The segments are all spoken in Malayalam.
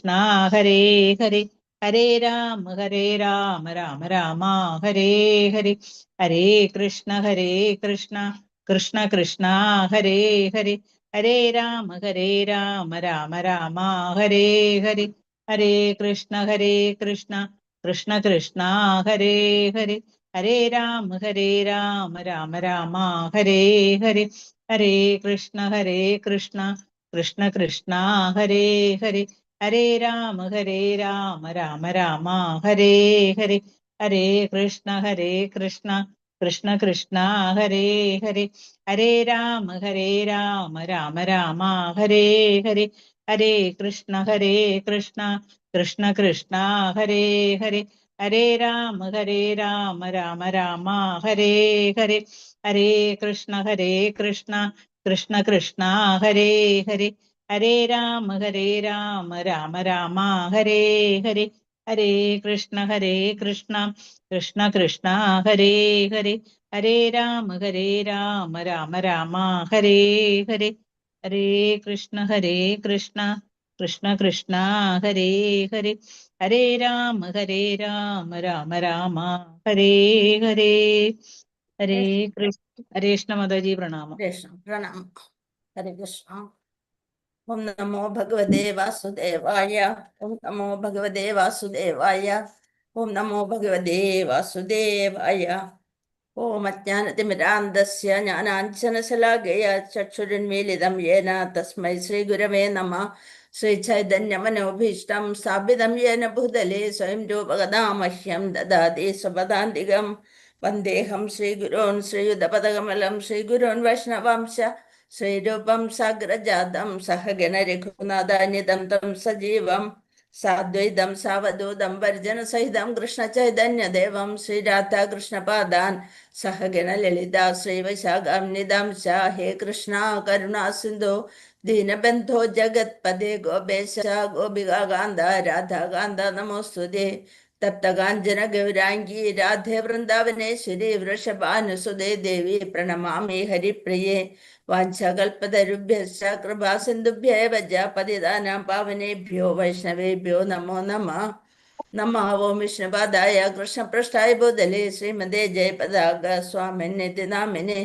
കൃഷ്ണ ഹരേ ഹരേ ഹരേ രാമ രാമ രാമ ഹരേ ഹരേ ഹരേ കൃഷ്ണ കൃഷ്ണ കൃഷ്ണ ഹരേ ഹരേ ഹരേ രാമ രാമ രാമ ഹരേ ഹരേ ഹരേ കൃഷ്ണ കൃഷ്ണ കൃഷ്ണ ഹരേ ഹരേ ഹരേ രാമ രാമ രാമ ഹരേ ഹരേ ഹരേ കൃഷ്ണ കൃഷ്ണ കൃഷ്ണ ഹരേ ഹരേ ഹരേ രാമ രാമ രാമ ഹരേ ഹരേ ഹരേ കൃഷ്ണ കൃഷ്ണ കൃഷ്ണ ഹരേ ഹരേ ഹരേ രാമ രാമ രാമ ഹരേ ഹരേ ഹരേ കൃഷ്ണ കൃഷ്ണ കൃഷ്ണ ഹരേ ഹരേ ഹരേ രാമ രാമ രാമ ഹരേ ഹരേ ഹരേ കൃഷ്ണ കൃഷ്ണ കൃഷ്ണ ഹരേ ഹരേ ഹരേ രാമ രാമ രാമ ഹരേ ഹരേ ഹരേ കൃഷ്ണ കൃഷ്ണ കൃഷ്ണ ഹരേ ഹരേ ഹരേ രാമ രാമ രാമ ഹരേ ഹരേ ഹരേ കൃഷ്ണ കൃഷ്ണ കൃഷ്ണ ഹരേ ഹരേ ഹരേ രാമ രാമ രാമ ഹരേ ഹരേ ഹരേ കൃഷ്ണ ഹരേ കൃഷ്ണ മാതാജി പ്രണാമം. പ്രണാമം. ഹരേ കൃഷ്ണ. ഓം നമോ ഭഗവതേ വാസുദേവായ. ഓം നമോ ഭഗവതേ വാസുദേവായ. ഓം നമോ ഭഗവതേ വാസുദേവായ. ഓം അജ്ഞാനതിമിരാന്ധസ്യ ജ്ഞാനാഞ്ജനശലാകയ ചക്ഷുരുന്മീലിതം യേന തസ്മൈ ശ്രീഗുരവേ നമഃ. ശ്രീചൈതന്യമനോഭീഷ്ടം സ്ഥാപിതം യേന ഭൂതലേ സ്വയം രൂപകഥാമഹ്യം ദദാതി സ്വപദാന്തികം. വന്ദേഹം ശ്രീഗുരോൻ ശ്രീയുതപദകമലം ശ്രീഗുരോൻ വൈഷ്ണവാംശ ശ്രീരൂപം സാഗ്രജാതം സഹഗണ രഘുനാഥാന്യതം തം സജീവം സാദ്വൈതം സാവധൂതം പരിജനസഹിതം കൃഷ്ണചൈതന്യദേവം ശ്രീരാധാകൃഷ്ണപാദാൻ സഹഗണ ലളിത ശ്രീവൈശാഖാംനിതാംശ. ഹേ കൃഷ്ണ കരുണാ സിന്ധു ദീനബന്ധോ ജഗത്പദേ ഗോപേശ ഗോപികാന്ത രാധാകാന്ത നമോസ്തുതേ. തപ്തകാഞ്ചന ഗൗരാംഗീ രാധേ വൃന്ദാവനേശ്വരി വൃഷഭാനുസുതേ ദേവി പ്രണമാമി ഹരിപ്രിയേ. വാഞ്ചകൽപതരുഭ്യശ്ച കൃപാ സിന്ധുഭ്യേവ പതിതാനാം പാവനേഭ്യോ വൈഷ്ണവേഭ്യോ നമോ നമഃ. നമഃ ഓം വിഷ്ണുപാദായ കൃഷ്ണപൃഷ്ഠായ ഭൂതലേ ശ്രീമതേ ജയപതാക സ്വാമിന്യതി നാമിനെ.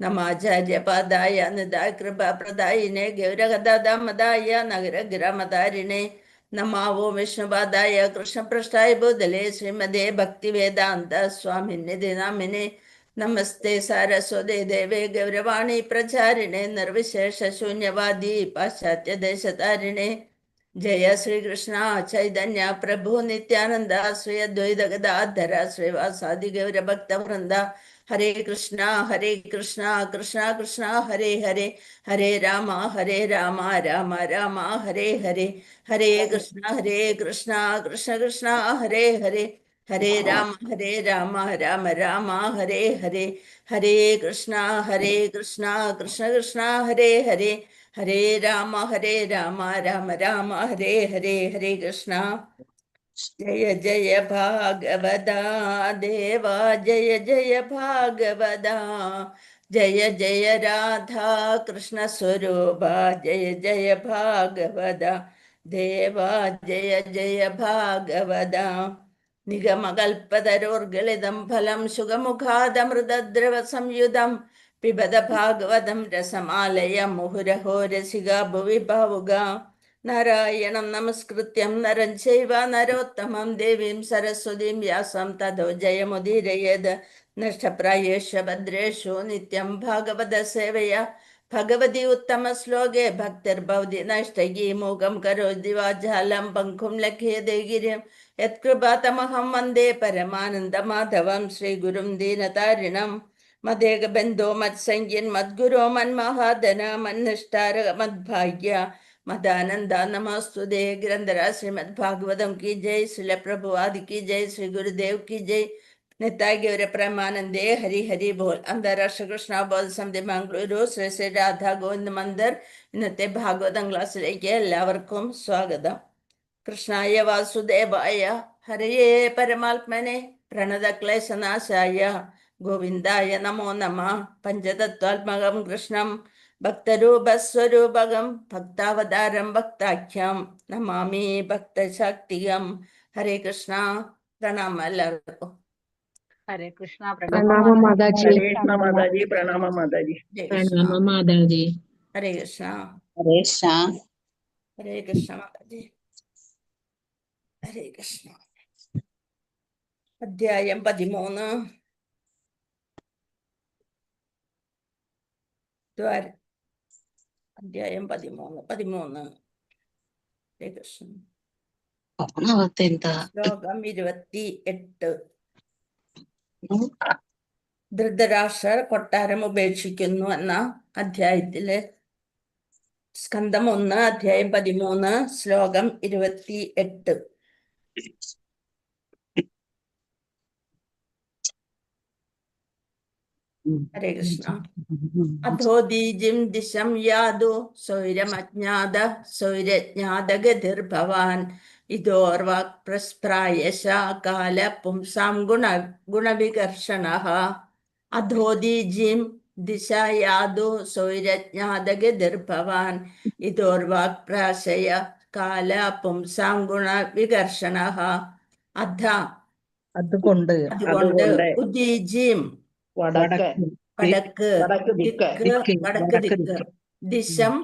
നമാചാര്യപാദായ നിതായ കൃപാപ്രദായിനെ ഗൗരഗദാമദായ നഗരഗ്രാമതാരിണേ. നമഃ ഓം വിഷ്ണുപാദായ കൃഷ്ണപൃഷ്ഠായ ഭൂതലേ ശ്രീമതേ ഭക്തിവേദാന്ത സ്വാമിന്യതി നാമിനെ. നമസ്തേ സാരസ്വതേ ദേവേ ഗൗരവാണി പ്രചാരിണേ നിർവിശേഷ ശൂന്യവാദി പാശ്ചാത്യദേശതാരിണേ. ജയ ശ്രീകൃഷ്ണ ചൈതന്യ പ്രഭു നിത്യാനന്ദ ശ്രീ അദ്വൈത ഗദാധര ശ്രീവാസാദി ഗൗരഭക്തവൃന്ദ. ഹരേ കൃഷ്ണ കൃഷ്ണ കൃഷ്ണ ഹരേ ഹരേ ഹരേ രാമ രാമ രാമ ഹരേ ഹരേ. ഹരേ കൃഷ്ണ കൃഷ്ണ കൃഷ്ണ ഹരേ ഹരേ ഹരേ രാമ രാമ രാമ ഹരേ ഹരേ. ഹരേ കൃഷ്ണ കൃഷ്ണ കൃഷ്ണ ഹരേ ഹരേ ഹരേ രാമ രാമ രാമ ഹരേ ഹരേ. ഹരേ കൃഷ്ണ. ജയ ജയ ഭാഗവത ദേവാ ജയ ജയ ഭാഗവത. ജയ ജയ രാധാ കൃഷ്ണ സ്വരൂപ ജയ ജയ ഭാഗവത ദേവാ ജയ ജയ ഭാഗവത. നിഗമകൽപതരോർഗളിതം ഫലം സുഖമുഖാദമൃതദ്രവ സംയുതം പിബത ഭാഗവതം രസമാലയ മുഹുരഹോ രസിക ഭുവി ഭാവുക. നാരായണം നമസ്കൃത്യം നരം ചൈവ നരോത്തമം ദേവീം സരസ്വതീം വ്യാസം തതോ ജയമുദീരയേത്. നഷ്ടപ്രായേഷു ഭദ്രേഷു നിത്യം ഭാഗവത സേവയ ഭഗവതി ഉത്തമ ശ്ലോകേ ഭക്തിർഭവതി നഷ്ടകീ. മൂകം കരോതി വാചാലം പങ്കും ലഘ്യതേ ഗിരിം യത്കൃപാതമഹം വന്ദേ പരമാനന്ദമാധവം ശ്രീഗുരും ദീനതാരിണം. മദേകബന്ധോ മത്സംഗ്യൻ മദ്ഗുരോ മന്മഹാദന മന്നിഷ്ടാര മദ്ഭാഗ്യ മദാനന്ദ നമസ്തുതേ. ഗ്രന്ഥരാജ് ശ്രീമദ് ഭാഗവതം की जय. श्रील प्रभुपाद की जय. श्री गुरुदेव की जय. निताय गौर प्रेमानंदे हरि हरि बोल. അന്താരാഷ്ട്ര കൃഷ്ണ ബോധ സമിതി മംഗളൂരു ശ്രീ ശ്രീ രാധാ ഗോവിന്ദ് മന്ദിർ ഇന്നത്തെ ഭാഗവതം ക്ലാസ്സിലേക്ക് എല്ലാവർക്കും സ്വാഗതം. കൃഷ്ണായ വാസുദേവായ ഹരയേ പരമാത്മനെ പ്രണതക്ലേശനാശായ ഗോവിന്ദായ നമോ നമ. പഞ്ചതത്വാത്മകം കൃഷ്ണം ഭക്തരൂപസ്വരൂപകം ഭക്താവതാരം ഭക്താഖ്യം നമാമി ഭക്തശാക്തികം. ഹരേ കൃഷ്ണ. പ്രണാമം എല്ലാവർക്കും. ഹരേ കൃഷ്ണ. പ്രണാമം മാതാജി. ഹരേ കൃഷ്ണ മാതാജി. പ്രണാമം മാതാജി. ജയ കൃഷ്ണ. പ്രണാമം മാതാജി. ഹരേ കൃഷ്ണ. ഹരേ കൃഷ്ണ. ഹരേ കൃഷ്ണ മാതാജി. ഹരേ കൃഷ്ണ. അധ്യായം 13. അധ്യായം 13. ഹരേ കൃഷ്ണ. ശ്ലോകം 28. ധൃതരാഷ്ട്രർ കൊട്ടാരം ഉപേക്ഷിക്കുന്നു എന്ന അധ്യായത്തില് സ്കന്ധം 1 അധ്യായം 13 ശ്ലോകം 28. ഹരേ കൃഷ്ണ. അധോദീജിം ദിശം യാതു സ്വൈരമജ്ഞാത സ്വൈരജ്ഞാതഗതിർഭവാൻ ഇതോർവാക് പ്രസ്പ്രായശ കാല പുംസാം ഗുണവികർഷണഃ. അധോദീജിം ദിശ യാതു സ്വൈരജ്ഞാതഗതിർഭവാൻ ഇതോർവാക് പ്രാശയ കാല പുംസാം ഗുണവികർഷണഃ. അതുകൊണ്ട് ഉദീജിം വടക്ക് വടക്ക് ദിക്ക്. വടക്ക് ദിക്ക്. ദിശം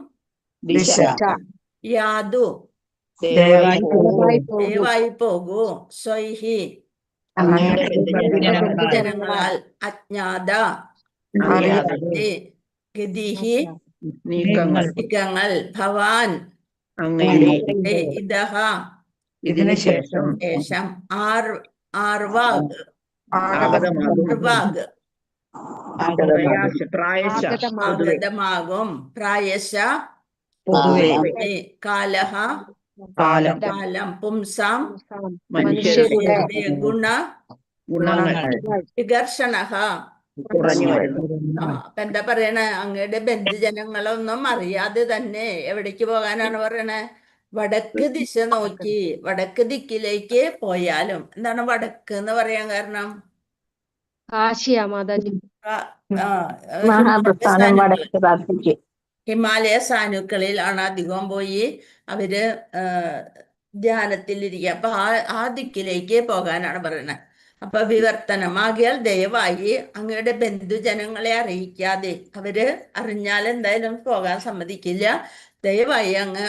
ദിശ. യാതു ദയവായി ദയവായി പോകൂ. സ്വൈഹി അങ്ങയുടെ ബന്ധുജനങ്ങളാൽ ജനങ്ങളാൽ അജ്ഞാത അറിയാതെ ഗതിഹി നീക്കങ്ങൾ ഭവാൻ അങ്ങയുടെ ഇതഹ ഇതിനു ശേഷം ശേഷം ആർവാഗ് ആഗതമാകും. ആഗതമാകും. പ്രായശ പൊതുവെ കാലഹ കാലം കാലം പുംസാം മനുഷ്യരുടെ ഗുണങ്ങൾ വികർഷണഃ കുറഞ്ഞു വരുന്നു. അപ്പൊ എന്താ പറയണേ? അങ്ങയുടെ ബന്ധുജനങ്ങളൊന്നും അറിയാതെ തന്നെ എവിടേക്ക് പോകാനാണ് പറയണേ? വടക്ക് ദിശ നോക്കി വടക്ക് ദിക്കിലേക്ക് പോയാലും. എന്താണ് വടക്ക് എന്ന് പറയാൻ കാരണം? കാശിയാ മാതാജി. ഹിമാലയ സാനുക്കളിലാണ് അധികം പോയി അവര് ധ്യാനത്തിലിരിക്കുക. അപ്പൊ ആ ദിക്കിലേക്ക് പോകാനാണ് പറയുന്നത്. അപ്പൊ വിവർത്തനമാകിയാൽ ദയവായി അങ്ങയുടെ ബന്ധുജനങ്ങളെ അറിയിക്കാതെ, അവര് അറിഞ്ഞാൽ എന്തായാലും പോകാൻ സമ്മതിക്കില്ല. ദയവായി അങ്ങ്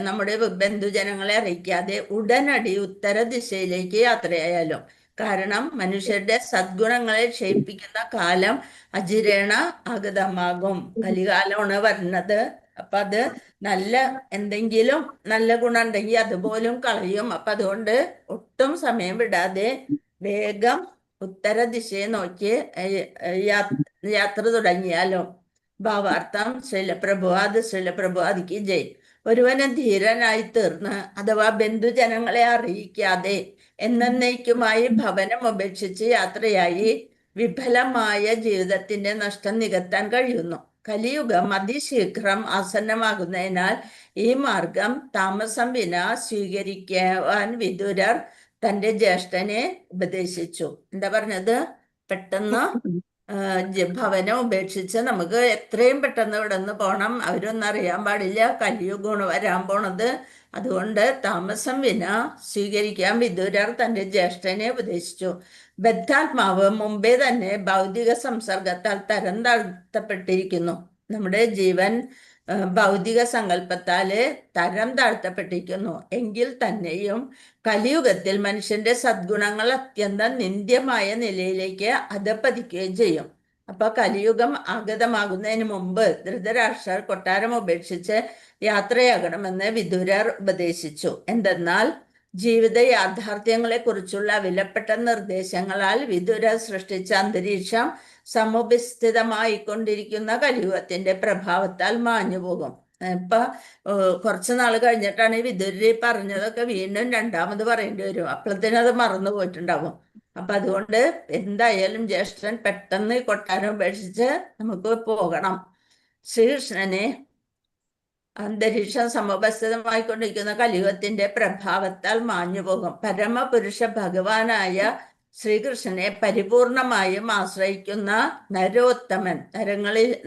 നമ്മുടെ ബന്ധുജനങ്ങളെ അറിയിക്കാതെ ഉടനടി ഉത്തര ദിശയിലേക്ക് യാത്രയായാലും. കാരണം മനുഷ്യരുടെ സദ്ഗുണങ്ങളെ ക്ഷയിപ്പിക്കുന്ന കാലം അജിരേണ ആഗതമാകും. കലികാലമാണ് വരുന്നത്. അപ്പൊ അത് നല്ല എന്തെങ്കിലും നല്ല ഗുണം ഉണ്ടെങ്കിൽ അതുപോലും കളയും. അപ്പൊ അതുകൊണ്ട് ഒട്ടും സമയം വിടാതെ വേഗം ഉത്തര ദിശയെ നോക്കി യാത്ര തുടങ്ങിയാലും. ഭാവാർത്ഥം ശ്രീലപ്രഭുവാദിക്ക് ജയ്. ഒരുവന് ധീരനായി തീർന്ന് അഥവാ ബന്ധുജനങ്ങളെ അറിയിക്കാതെ എന്നേക്കുമായി ഭവനം ഉപേക്ഷിച്ച് യാത്രയായി വിഫലമായ ജീവിതത്തിന്റെ നഷ്ടം നികത്താൻ കഴിയുന്നു. കലിയുഗം അതിശീഘ്രം ആസന്നമാകുന്നതിനാൽ ഈ മാർഗം താമസം വിന സ്വീകരിക്കുവാൻ വിദുരർ തന്റെ ജ്യേഷ്ഠനെ ഉപദേശിച്ചു. എന്താ പറഞ്ഞത്? പെട്ടെന്ന് ഭവനം ഉപേക്ഷിച്ച് നമുക്ക് എത്രയും പെട്ടെന്ന് ഇവിടെ നിന്ന് പോകണം. അവരൊന്നും അറിയാൻ പാടില്ല കലിയുഗമാണ് വരാൻ പോണത്. അതുകൊണ്ട് താമസം വിന സ്വീകരിക്കാൻ വിദുരർ തന്റെ ജ്യേഷ്ഠനെ ഉപദേശിച്ചു. ബദ്ധാത്മാവ് മുമ്പേ തന്നെ ഭൗതിക സംസർഗത്താൽ തരം താഴ്ത്തപ്പെട്ടിരിക്കുന്നു. നമ്മുടെ ജീവൻ ഭൗതിക സങ്കല്പത്താല് തരം താഴ്ത്തപ്പെട്ടിരിക്കുന്നു. എങ്കിൽ തന്നെയും കലിയുഗത്തിൽ മനുഷ്യന്റെ സദ്ഗുണങ്ങൾ അത്യന്തം നിന്ദ്യമായ നിലയിലേക്ക് അധപ്പതിക്കുകയും ചെയ്യും. അപ്പൊ കലിയുഗം ആഗതമാകുന്നതിന് മുമ്പ് ധൃതരാഷ്ട്രർ കൊട്ടാരം ഉപേക്ഷിച്ച് യാത്രയാകണമെന്ന് വിദുരർ ഉപദേശിച്ചു. എന്തെന്നാൽ ജീവിത യാഥാർത്ഥ്യങ്ങളെ കുറിച്ചുള്ള വിലപ്പെട്ട നിർദ്ദേശങ്ങളാൽ വിദുരർ സൃഷ്ടിച്ച അന്തരീക്ഷം സമുപസ്ഥിതമായിക്കൊണ്ടിരിക്കുന്ന കലിയുഗത്തിന്റെ പ്രഭാവത്താൽ മാഞ്ഞുപോകും. ഇപ്പൊ കുറച്ചു നാൾ കഴിഞ്ഞിട്ടാണ് ഈ വിദുരർ പറഞ്ഞതൊക്കെ വീണ്ടും രണ്ടാമത് പറയേണ്ടി വരും. അപ്പോഴത്തേനത് മറന്നു പോയിട്ടുണ്ടാവും. അപ്പൊ അതുകൊണ്ട് എന്തായാലും ജ്യേഷ്ഠൻ പെട്ടെന്ന് കൊട്ടാരം ഉപേക്ഷിച്ച് നമുക്ക് പോകണം. ശ്രീകൃഷ്ണനെ അന്തരീക്ഷം സമപസ്ഥിതമായിക്കൊണ്ടിരിക്കുന്ന കലിയുഗത്തിന്റെ പ്രഭാവത്താൽ മാഞ്ഞുപോകും. പരമപുരുഷ ഭഗവാനായ ശ്രീകൃഷ്ണനെ പരിപൂർണമായും ആശ്രയിക്കുന്ന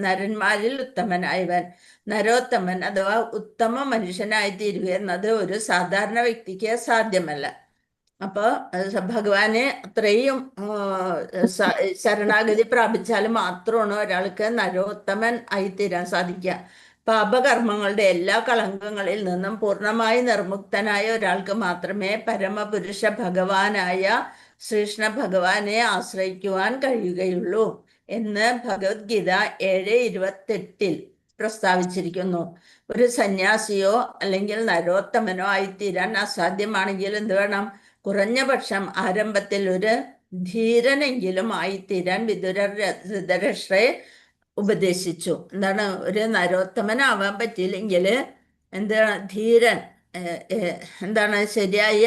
നരന്മാരിൽ ഉത്തമനായവൻ. നരോത്തമൻ അഥവാ ഉത്തമ മനുഷ്യനായി തീരുക എന്നത് ഒരു സാധാരണ വ്യക്തിക്ക് സാധ്യമല്ല. അപ്പോൾ ഭഗവാനെ അത്രയും ശരണാഗതി പ്രാപിച്ചാൽ മാത്രമാണ് ഒരാൾക്ക് നരോത്തമൻ ആയിത്തീരാൻ സാധിക്കുക. പാപകർമ്മങ്ങളുടെ എല്ലാ കളങ്കങ്ങളിൽ നിന്നും പൂർണ്ണമായി നിർമുക്തനായ ഒരാൾക്ക് മാത്രമേ പരമപുരുഷ ഭഗവാനായ ശ്രീകൃഷ്ണ ഭഗവാനെ ആശ്രയിക്കുവാൻ കഴിയുകയുള്ളൂ എന്ന് ഭഗവത്ഗീത 7:28 പ്രസ്താവിച്ചിരിക്കുന്നു. ഒരു സന്യാസിയോ അല്ലെങ്കിൽ നരോത്തമനോ ആയിത്തീരാൻ അസാധ്യമാണെങ്കിൽ എന്ത് വേണം? കുറഞ്ഞ പക്ഷം ആരംഭത്തിൽ ഒരു ധീരനെങ്കിലും ആയിത്തീരാൻ വിദുരർ ധൃതരാഷ്ട്രരെ ഉപദേശിച്ചു. എന്താണ്? ഒരു നരോത്തമനാവാൻ പറ്റിയില്ലെങ്കിൽ എന്താണ്? ധീരൻ, എന്താണ്? ശരിയായ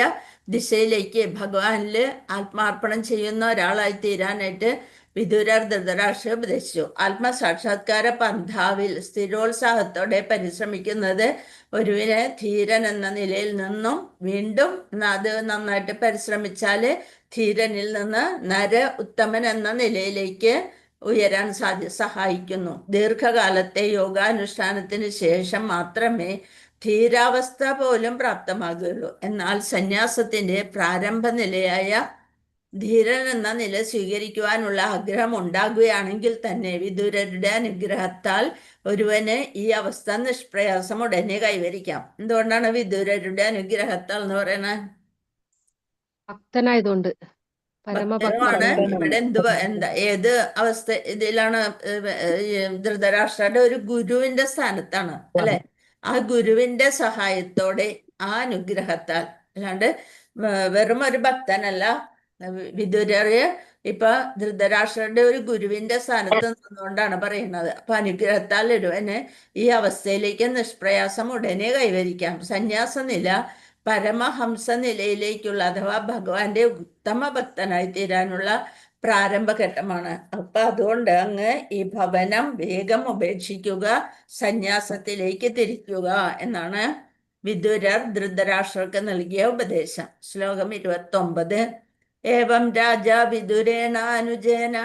ദിശയിലേക്ക് ഭഗവാനിൽ ആത്മാർപ്പണം ചെയ്യുന്ന ഒരാളായി തീരാനായിട്ട് വിദുരർ ധൃതരാഷ്ട്രരെ ഉപദേശിച്ചു. ആത്മസാക്ഷാത്കാര പന്ഥാവിൽ സ്ഥിരോത്സാഹത്തോടെ പരിശ്രമിക്കുന്നത് ഒരുവിനെ ധീരൻ എന്ന നിലയിൽ നിന്നും വീണ്ടും അത് നന്നായിട്ട് പരിശ്രമിച്ചാൽ ധീരനിൽ നിന്ന് ഉത്തമൻ എന്ന നിലയിലേക്ക് ഉയരാൻ സഹായിക്കുന്നു. ദീർഘകാലത്തെ യോഗാനുഷ്ഠാനത്തിന് ശേഷം മാത്രമേ ധീരാവസ്ഥ പോലും പ്രാപ്തമാകുകയുള്ളൂ. എന്നാൽ സന്യാസത്തിന്റെ പ്രാരംഭ നിലയായ ധീരൻ എന്ന നില സ്വീകരിക്കുവാനുള്ള ആഗ്രഹം ഉണ്ടാകുകയാണെങ്കിൽ തന്നെ വിദുരരുടെ അനുഗ്രഹത്താൽ ഒരുവന് ഈ അവസ്ഥ നിഷ്പ്രയാസം ഉടനെ കൈവരിക്കാം. എന്തുകൊണ്ടാണ് വിദുരരുടെ അനുഗ്രഹത്താൽ എന്ന് പറയുന്നത്? ഭക്തനായതുകൊണ്ട്, ഭക്തനുമാണ്. ഇവിടെ ഏത് അവസ്ഥ ഇതിലാണ്? ധൃതരാഷ്ട്രയുടെ ഒരു ഗുരുവിന്റെ സ്ഥാനത്താണ് അല്ലെ? ആ ഗുരുവിന്റെ സഹായത്തോടെ, ആ അനുഗ്രഹത്താൽ, അല്ലാണ്ട് വെറും ഒരു ഭക്തനല്ല. വിദുരര് ഇപ്പൊ ധൃതരാഷ്ട്രരുടെ ഒരു ഗുരുവിന്റെ സ്ഥാനത്ത് നിന്നുകൊണ്ടാണ് പറയുന്നത്. അപ്പൊ അനുഗ്രഹത്താൽ ഒരുവന് ഈ അവസ്ഥയിലേക്ക് നിഷ്പ്രയാസം ഉടനെ കൈവരിക്കാം. സന്യാസ നില പരമഹംസ നിലയിലേക്കുള്ള അഥവാ ഭഗവാന്റെ ഉത്തമ ഭക്തനായി തീരാനുള്ള പ്രാരംഭഘട്ടമാണ്. അപ്പൊ അതുകൊണ്ട് അങ്ങ് ഈ ഭവനം വേഗം ഉപേക്ഷിക്കുക, സന്യാസത്തിലേക്ക് തിരിക്കുക എന്നാണ് വിദുരർ ധൃതരാഷ്ട്രർക്ക് നൽകിയ ഉപദേശം. ശ്ലോകം 29. ഏവം രാജ വിദുരേണാനുജേന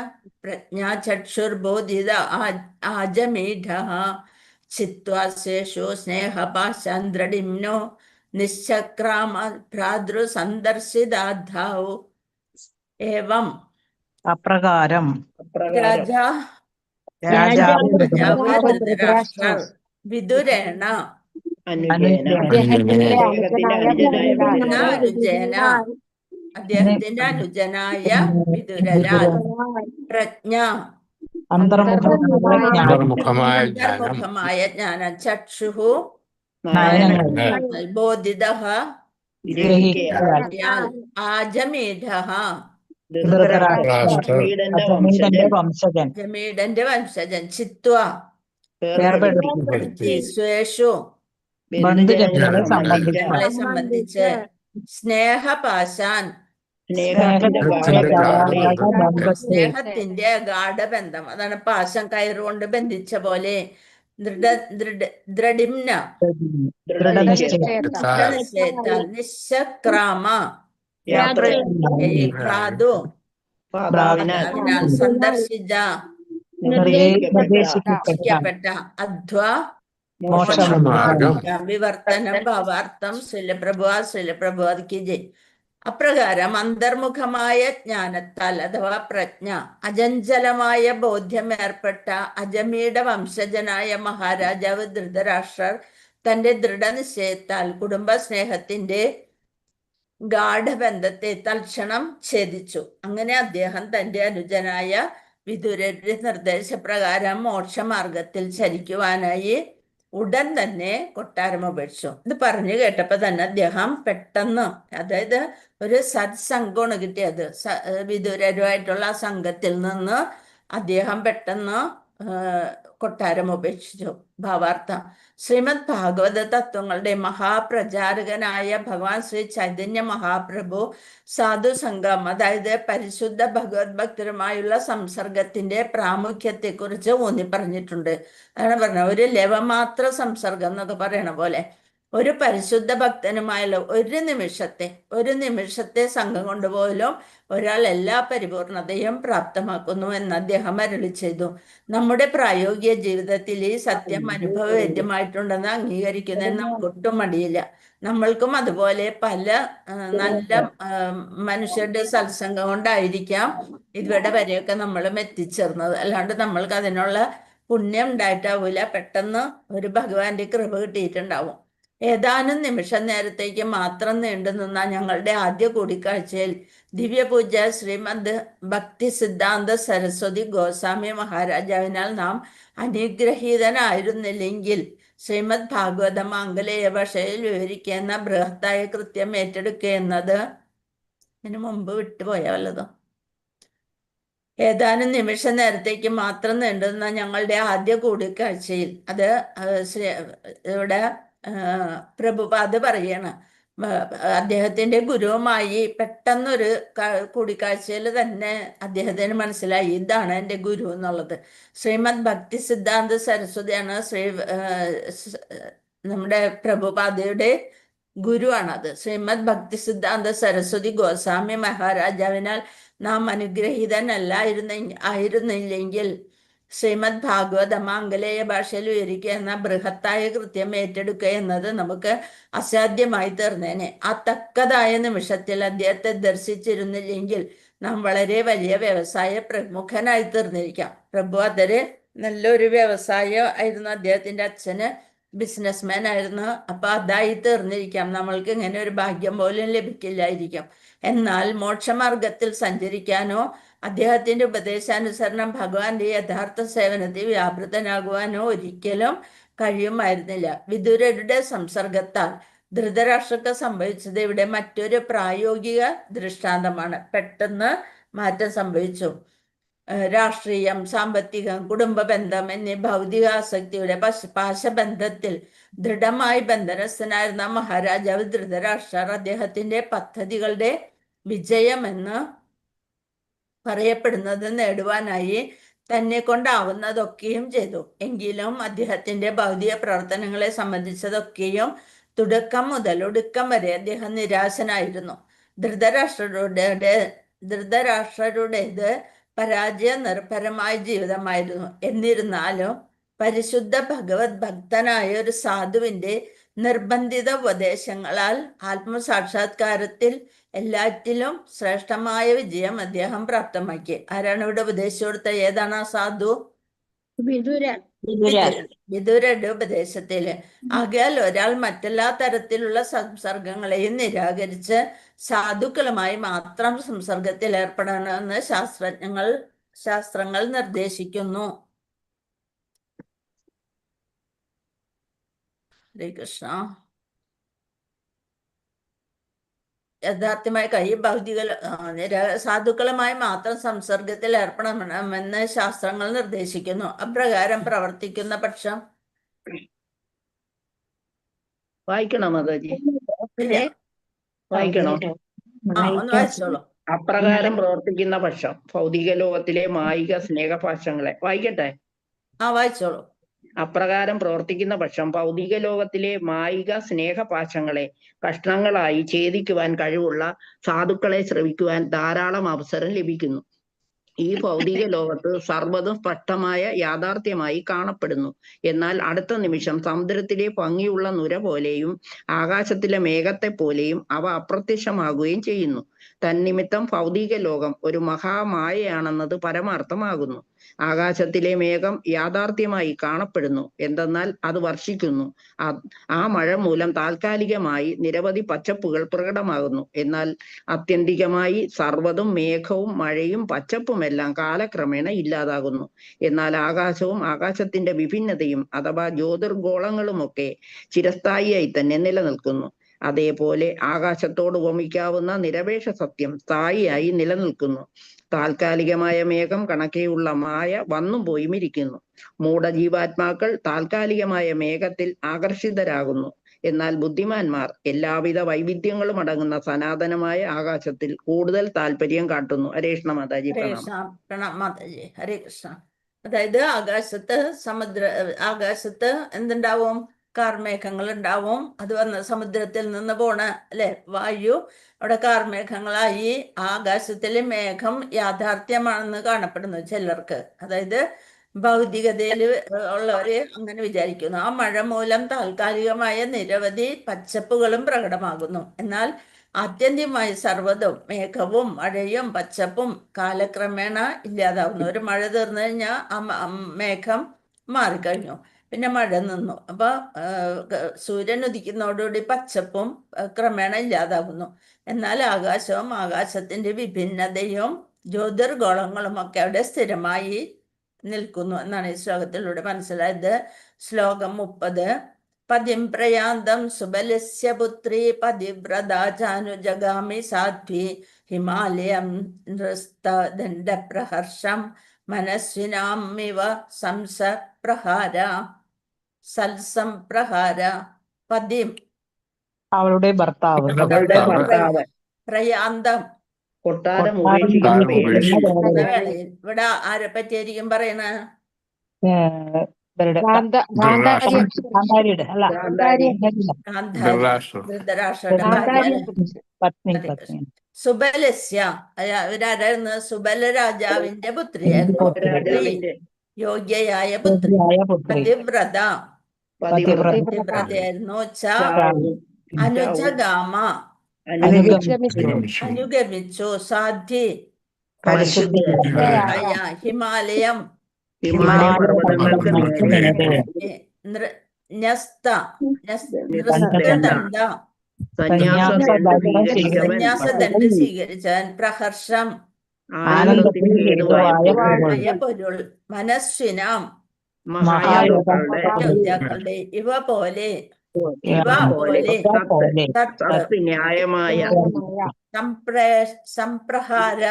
പ്രജ്ഞാ ചക്ഷുർബോധിത ആജമീഢഃ ചിത്വാ ശേഷോ സ്നേഹപാശാന്ദ്രഡിമ്നോ നിശ്ചക്രാമ ഭ്രാതൃസന്ദർശിതാദ്ധാവോ. ഏവം അപ്രകാരം രാജാവ് ധൃതരാഷ്ട്രർ വിദുരേണ അദ്ദേഹത്തിന്റെ അനുജനായ വിദുരരാൽ പ്രജ്ഞ അന്തർമുഖമായ ജ്ഞാനം ചക്ഷുഹു ബോധിതഃ ആജമീഢഃ ജമീഡന്റെ വംശജൻ ചിത്വ സ്വേഷു ബന്ധുജനങ്ങളെ സംബന്ധിച്ച് സ്നേഹപാശാൻ സ്നേഹത്തിന്റെ ഗാഠബന്ധം, അതാണ് പാശം കയറുകൊണ്ട് ബന്ധിച്ച പോലെ, ദൃഢിംന നിശ്ചക്രാമ സന്ദർശിച്ച അധ്വാ വിവർത്തനം ഭാവാർത്ഥം ശ്രീലപ്രഭുവാദിക്ക് ജയ്. അപ്രകാരം അന്തർമുഖമായ ജ്ഞാനത്താൽ അഥവാ പ്രജ്ഞ, അചഞ്ചലമായ ബോധ്യം ഏർപ്പെട്ട അജമിയുടെ വംശജനായ മഹാരാജാവ് ധൃതരാഷ്ട്രർ തന്റെ ദൃഢനിശ്ചയത്താൽ കുടുംബ സ്നേഹത്തിന്റെ ഗാഠബന്ധത്തെ തൽക്ഷണം ഛേദിച്ചു. അങ്ങനെ അദ്ദേഹം തന്റെ അനുജനായ വിദുരരുടെ നിർദ്ദേശപ്രകാരം മോക്ഷമാർഗത്തിൽ ചരിക്കുവാനായി ഉടൻ തന്നെ കൊട്ടാരം ഉപേക്ഷിച്ചു. ഇത് പറഞ്ഞു കേട്ടപ്പോ തന്നെ അദ്ദേഹം പെട്ടെന്ന്, അതായത് ഒരു സത്സംഗമാണ് കിട്ടിയത്, വിദുരരുമായിട്ടുള്ള സംഘത്തിൽ നിന്ന് അദ്ദേഹം പെട്ടെന്ന് കൊട്ടാരം ഉപേക്ഷിച്ചു. ഭാവാർത്ഥം: ശ്രീമദ് ഭാഗവത തത്വങ്ങളുടെ മഹാപ്രചാരകനായ ഭഗവാൻ ശ്രീ ചൈതന്യ മഹാപ്രഭു സാധുസംഘം, അതായത് പരിശുദ്ധ ഭഗവത് ഭക്തരുമായുള്ള സംസർഗത്തിന്റെ പ്രാമുഖ്യത്തെക്കുറിച്ച് ഊന്നി പറഞ്ഞിട്ടുണ്ട്. അതാണ് പറഞ്ഞത്, ഒരു ലവമാത്ര സംസർഗം എന്നൊക്കെ പറയണ പോലെ ഒരു പരിശുദ്ധ ഭക്തനുമായുള്ള ഒരു നിമിഷത്തെ സംഘം കൊണ്ടുപോലും ഒരാൾ എല്ലാ പരിപൂർണതയും പ്രാപ്തമാക്കുന്നു എന്ന് അദ്ദേഹം അരുളി ചെയ്തു. നമ്മുടെ പ്രായോഗിക ജീവിതത്തിൽ ഈ സത്യം അനുഭവവേദ്യമായിട്ടുണ്ടെന്ന് അംഗീകരിക്കുന്നതിന് നമുക്ക് ഒട്ടും മടിയില്ല. നമ്മൾക്കും അതുപോലെ പല നല്ല മനുഷ്യരുടെ സത്സംഗം കൊണ്ടായിരിക്കാം ഇതുവരെ വരെയൊക്കെ നമ്മളും എത്തിച്ചേർന്നത്. അല്ലാണ്ട് നമ്മൾക്ക് അതിനുള്ള പുണ്യം ഉണ്ടായിട്ടാവൂല. പെട്ടെന്ന് ഒരു ഭഗവാന്റെ കൃപ കിട്ടിയിട്ടുണ്ടാവും. ഏതാനും നിമിഷ നേരത്തേക്ക് മാത്രം നീണ്ടു നിന്ന ഞങ്ങളുടെ ആദ്യ കൂടിക്കാഴ്ചയിൽ ദിവ്യപൂജ ശ്രീമദ് ഭക്തി സിദ്ധാന്ത സരസ്വതി ഗോസ്വാമി മഹാരാജാവിനാൽ നാം അനുഗ്രഹീതനായിരുന്നില്ലെങ്കിൽ ശ്രീമദ് ഭാഗവതം ആംഗലേയ ഭാഷയിൽ വിവരിക്കുന്ന ബൃഹത്തായ കൃത്യം ഏറ്റെടുക്കുക എന്നത് ഇതിനു മുമ്പ് വിട്ടുപോയ വല്ലതും. ഏതാനും നിമിഷ നേരത്തേക്ക് മാത്രം നീണ്ടുന്ന ഞങ്ങളുടെ ആദ്യ കൂടിക്കാഴ്ചയിൽ അത് ഇവിടെ പ്രഭുപാദ് പറയാണ്. അദ്ദേഹത്തിന്റെ ഗുരുവുമായി പെട്ടെന്നൊരു കൂടിക്കാഴ്ചയിൽ തന്നെ അദ്ദേഹത്തിന് മനസ്സിലായി ഇതാണ് എൻ്റെ ഗുരു എന്നുള്ളത്. ശ്രീമദ് ഭക്തി സിദ്ധാന്ത സരസ്വതിയാണ് നമ്മുടെ പ്രഭുപാദയുടെ ഗുരുവാണത്. ശ്രീമദ് ഭക്തി സിദ്ധാന്ത സരസ്വതി ഗോസ്വാമി മഹാരാജാവിനാൽ നാം ആയിരുന്നില്ലെങ്കിൽ ശ്രീമദ് ഭാഗവതം ആംഗലേയ ഭാഷയിൽ വിവരിക്കുക എന്ന ബൃഹത്തായ കൃത്യം ഏറ്റെടുക്കുക എന്നത് നമുക്ക് അസാധ്യമായി തീർന്നേനെ. ആ തക്കതായ നിമിഷത്തിൽ അദ്ദേഹത്തെ ദർശിച്ചിരുന്നില്ലെങ്കിൽ നാം വളരെ വലിയ വ്യവസായ പ്രമുഖനായി തീർന്നിരിക്കാം. പ്രഭു അതൊരു നല്ലൊരു വ്യവസായം ആയിരുന്നു. അദ്ദേഹത്തിന്റെ അച്ഛന് ബിസിനസ്മാൻ ആയിരുന്നു. അപ്പൊ അതായി തീർന്നിരിക്കാം. നമ്മൾക്ക് ഇങ്ങനെ ഒരു ഭാഗ്യം പോലും ലഭിക്കില്ലായിരിക്കും. എന്നാൽ മോക്ഷമാർഗത്തിൽ സഞ്ചരിക്കാനോ അദ്ദേഹത്തിന്റെ ഉപദേശാനുസരണം ഭഗവാന്റെ യഥാർത്ഥ സേവനത്തിൽ വ്യാപൃതനാകുവാനോ ഒരിക്കലും കഴിയുമായിരുന്നില്ല. വിദുരരുടെ സംസർഗത്താൽ ധൃതരാഷ്ട്രക്ക് സംഭവിച്ചത് ഇവിടെ മറ്റൊരു പ്രായോഗിക ദൃഷ്ടാന്തമാണ്. പെട്ടെന്ന് മാറ്റം സംഭവിച്ചു. രാഷ്ട്രീയം, സാമ്പത്തികം, കുടുംബ ബന്ധം എന്നീ ഭൗതിക ആസക്തിയുടെ പാശബന്ധത്തിൽ ദൃഢമായി ബന്ധനസ്ഥനായിരുന്ന മഹാരാജാവ് ധൃതരാഷ്ട്രർ അദ്ദേഹത്തിന്റെ പദ്ധതികളുടെ വിജയമെന്ന് പറയപ്പെടുന്നത് നേടുവാനായി തന്നെ കൊണ്ടാവുന്നതൊക്കെയും ചെയ്തു. എങ്കിലും അദ്ദേഹത്തിന്റെ ഭൗതിക പ്രവർത്തനങ്ങളെ സംബന്ധിച്ചതൊക്കെയും തുടക്കം മുതൽ ഒടുക്കം വരെ അദ്ദേഹം നിരാശനായിരുന്നു. ധൃതരാഷ്ട്രരുടേത് പരാജയ നിർഭരമായ ജീവിതമായിരുന്നു. എന്നിരുന്നാലും പരിശുദ്ധ ഭഗവത് ഭക്തനായ ഒരു സാധുവിന്റെ നിർബന്ധിത ഉപദേശങ്ങളാൽ ആത്മസാക്ഷാത്കാരത്തിൽ എല്ലാറ്റിലും ശ്രേഷ്ഠമായ വിജയം അദ്ദേഹം പ്രാപ്തമാക്കി. ആരാണ് ഇവിടെ ഉപദേശിച്ചു കൊടുത്ത? ഏതാണ് ആ സാധു? വിദുരരുടെ ഉപദേശത്തില്. ആകയാൽ ഒരാൾ മറ്റെല്ലാ തരത്തിലുള്ള സംസർഗങ്ങളെയും നിരാകരിച്ച് സാധുക്കളുമായി മാത്രം സംസർഗത്തിൽ ഏർപ്പെടണമെന്ന് ശാസ്ത്രങ്ങൾ നിർദ്ദേശിക്കുന്നു. ഹരേ കൃഷ്ണ. യഥാർത്ഥമായ ഭൗതിക സാധുക്കളുമായി മാത്രം സംസർഗത്തിൽ ഏർപ്പെടണമെന്ന് ശാസ്ത്രങ്ങൾ നിർദ്ദേശിക്കുന്നു. അപ്രകാരം പ്രവർത്തിക്കുന്ന പക്ഷം വായിക്കണോ മാതാജി? വായിക്കണോ? ഒന്ന് വായിച്ചോളൂ. അപ്രകാരം പ്രവർത്തിക്കുന്ന പക്ഷം ഭൗതിക ലോകത്തിലെ മായിക സ്നേഹപാശങ്ങളെ വായിക്കട്ടെ. വായിച്ചോളൂ. അപ്രകാരം പ്രവർത്തിക്കുന്ന പക്ഷം ഭൗതിക ലോകത്തിലെ മായിക സ്നേഹപാശങ്ങളെ കഷ്ണങ്ങളായി ഛേദിക്കുവാൻ കഴിവുള്ള സാധുക്കളെ ശ്രവിക്കുവാൻ ധാരാളം അവസരം ലഭിക്കുന്നു. ഈ ഭൗതിക ലോകത്ത് സർവ്വതും സ്പഷ്ടമായ യാഥാർത്ഥ്യമായി കാണപ്പെടുന്നു. എന്നാൽ അടുത്ത നിമിഷം സമുദ്രത്തിലെ ഭംഗിയുള്ള നുര പോലെയും ആകാശത്തിലെ മേഘത്തെ പോലെയും അവ അപ്രത്യക്ഷമാകുകയും ചെയ്യുന്നു. തന്നിമിത്തം ഭൗതിക ലോകം ഒരു മഹാമായയാണെന്നത് പരമാർത്ഥമാകുന്നു. ആകാശത്തിലെ മേഘം യാഥാർത്ഥ്യമായി കാണപ്പെടുന്നു. എന്തെന്നാൽ അത് വർഷിക്കുന്നു. ആ മഴ മൂലം താൽക്കാലികമായി നിരവധി പച്ചപ്പുകൾ പ്രകടമാകുന്നു. എന്നാൽ ആത്യന്തികമായി സർവ്വതും മേഘവും മഴയും പച്ചപ്പുമെല്ലാം കാലക്രമേണ ഇല്ലാതാകുന്നു. എന്നാൽ ആകാശവും ആകാശത്തിന്റെ വിഭിന്നതയും അഥവാ ജ്യോതിർഗോളങ്ങളുമൊക്കെ ചിരസ്ഥായിയായി തന്നെ നിലനിൽക്കുന്നു. അതേപോലെ ആകാശത്തോട് ഉപമിക്കാവുന്ന നിരപേക്ഷ സത്യം സ്ഥായിയായി നിലനിൽക്കുന്നു. താൽക്കാലികമായ മേഘം കണക്കെയുള്ള മായ വന്നും പോയും ഇരിക്കുന്നു. മൂഢജീവാത്മാക്കൾ താൽക്കാലികമായ മേഘത്തിൽ ആകർഷിതരാകുന്നു. എന്നാൽ ബുദ്ധിമാന്മാർ എല്ലാവിധ വൈവിധ്യങ്ങളും അടങ്ങുന്ന സനാതനമായ ആകാശത്തിൽ കൂടുതൽ താല്പര്യം കാട്ടുന്നു. ഹരേ കൃഷ്ണ മാതാജി. പ്രണാം മാതാജി. ഹരേ കൃഷ്ണ. അതായത് ആകാശത്ത് എന്തുണ്ടാവും? കാർമേഘങ്ങൾ ഉണ്ടാവും. അത് വന്ന് സമുദ്രത്തിൽ നിന്ന് പോണ അല്ലെ വായു അവിടെ കാർമേഘങ്ങളായി ആകാശത്തിലെ മേഘം യാഥാർത്ഥ്യമാണെന്ന് കാണപ്പെടുന്നു ചിലർക്ക്. അതായത് ഭൗതികതയിൽ ഉള്ളവര് അങ്ങനെ വിചാരിക്കുന്നു. ആ മഴ മൂലം താൽക്കാലികമായ നിരവധി പച്ചപ്പുകളും പ്രകടമാകുന്നു. എന്നാൽ ആത്യന്തികമായി സർവ്വതും മേഘവും മഴയും പച്ചപ്പും കാലക്രമേണ ഇല്ലാതാവുന്നു. ഒരു മഴ തീർന്നു കഴിഞ്ഞാൽ ആ മേഘം മാറിക്കഴിഞ്ഞു, പിന്നെ മഴ നിന്നു. അപ്പൊ സൂര്യൻ ഉദിക്കുന്നതോടുകൂടി പച്ചപ്പും ക്രമേണ ഇല്ലാതാകുന്നു. എന്നാൽ ആകാശവും ആകാശത്തിന്റെ വിഭിന്നതയും ജ്യോതിർഗോളങ്ങളും ഒക്കെ അവിടെ സ്ഥിരമായി നിൽക്കുന്നു എന്നാണ് ഈ ശ്ലോകത്തിലൂടെ മനസ്സിലായത്. ശ്ലോകം 30. പതിം പ്രയാന്തം സുബലസ്യ പുത്രി പതിവ്രതാചാനുജഗാമി സാധ്വി ഹിമാലയം നൃസ്തദണ്ഡപ്രഹർഷം മനസ്വിനാമിവ സംസപ്രഹാര സൽസംപ്രഹാര. പതിം അവളുടെ ഭർത്താവ് അവളുടെ ഭർത്താവ് പ്രയാന്തം കൊട്ടാരം കൊട്ടാരം ഉപേക്ഷിക്കുന്ന ഉപേക്ഷിക്കുന്ന വേളയിൽ എന്ന വേളയിൽ. ഇവിടെ ആരെ പറ്റിയായിരിക്കും പറയണ? ഇവരുടെ ഗാന്ധാരി ഗാന്ധാരിയുടെ അല്ല ഗാന്ധാരി ഗാന്ധാരി ധൃതരാഷ്ട്രയുടെ ഭാര്യ ഗാന്ധാരി അല്ലേ? പത്നി ഹരേ പത്നി കൃഷ്ണ. സുബലസ്യ ഇവരാരായിരുന്നു? സുബല രാജാവിന്റെ പുത്രിയായിരുന്നു. പുത്രി, രാജാവിന്റെ യോഗ്യയായ പുത്രി, പുത്രിയായ പുത്രി പതിവ്രത പതിവ്രത പതിവ്രതയായിരുന്നു. ചാവും അനുജഗാമ അനുഗമിച്ചു അനുഗമിച്ചു. സാധ്വി പരിശുദ്ധയായ ഹിമാലയം ഹിമാലയ പർവ്വതങ്ങൾക്ക് നേരെ ന്യസ്ത നൃസ്തദണ്ഡ സന്യാസദണ്ഡ് സ്വീകരിച്ചവൻ. പ്രഹർഷം ആനന്ദത്തിന് ഹേതുവായ പൊരുൾ. മനസ്വിനാം മഹായോഗ്യരുടെ ഇവ പോലെ സത്ത് ന്യായമായ സംപ്രഹാര